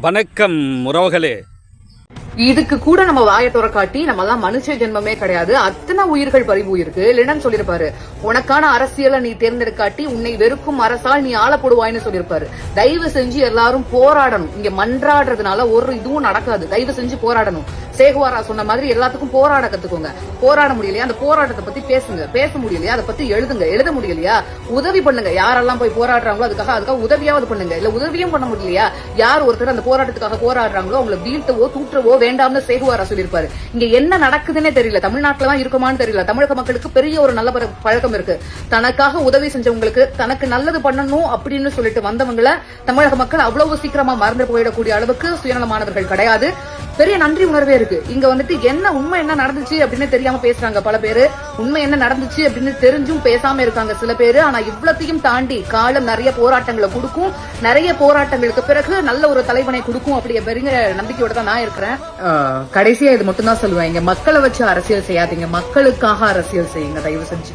வணக்கம் உறவுகளே. இதுக்கு கூட நம்ம வாயை காட்டி நம்ம எல்லாம் மனுஷ ஜென்மமே கிடையாது, அத்தனை உயிர்கள் பறிவு இருக்கு. இல்லைன்னு சொல்லிருப்பாரு, உனக்கான அரசியலை நீ தேர்ந்தெடுக்காட்டி உன்னை வெறுக்கும் அரசால் நீ ஆளப்படுவாய்னு சொல்லிருப்பாரு. தயவு செஞ்சு எல்லாரும் போராடணும். இங்க மன்றாடுறதுனால ஒரு இதுவும் நடக்காது. தயவு செஞ்சு போராடணும். சேகுவாரா சொன்ன மாதிரி எல்லாத்துக்கும் போராட கத்துக்கோங்க. போராட முடியலையா அந்த போராட்டத்தை பத்தி பேசுங்க. பேச முடியலையா அதை பத்தி எழுதுங்க. எழுத முடியலையா உதவி பண்ணுங்க. யாரெல்லாம் போய் போராடுறாங்களோ அதுக்காக உதவியாவது பண்ணுங்க. இல்ல உதவியும் பண்ண முடியலையா யார் ஒருத்தர் அந்த போராட்டத்துக்காக போராடுறாங்களோ அவங்களை வீழ்த்தவோ தூற்றவோ வேண்டாம்னு சேகுவாரா சொல்லிருப்பாரு. இங்க என்ன நடக்குதுன்னே தெரியல. தமிழ்நாட்டுல தான் இருக்குமான்னு தெரியல. தமிழக மக்களுக்கு பெரிய ஒரு நல்ல பழக்கம் இருக்கு. தனக்காக உதவி செஞ்சவங்களுக்கு தனக்கு நல்லது பண்ணணும் அப்படின்னு சொல்லிட்டு வந்தவங்களை தமிழக மக்கள் அவ்வளவு சீக்கிரமா மறந்து போயிடக்கூடிய அளவுக்கு சுயநலமானவர்கள் கிடையாது. பெரிய நன்றி உணர்வே இருக்கு. இங்க வந்துட்டு என்ன உண்மை என்ன நடந்துச்சு அப்படின்னு தெரியாம பேசுறாங்க பல பேரு. உண்மை என்ன நடந்துச்சு அப்படின்னு தெரிஞ்சும் பேசாம இருக்காங்க சில பேரு. ஆனா இவ்வளத்தையும் தாண்டி காலம் நிறைய போராட்டங்களை கொடுக்கும். நிறைய போராட்டங்களுக்கு பிறகு நல்ல ஒரு தலைவனை கொடுக்கும். அப்படிங்கிற நம்பிக்கையோட தான் நான் இருக்கிறேன். கடைசியா இது மட்டும் தான் சொல்லுவேன், இங்க மக்களை வச்சு அரசியல் செய்யாதீங்க, மக்களுக்காக அரசியல் செய்யுங்க தயவு செஞ்சு.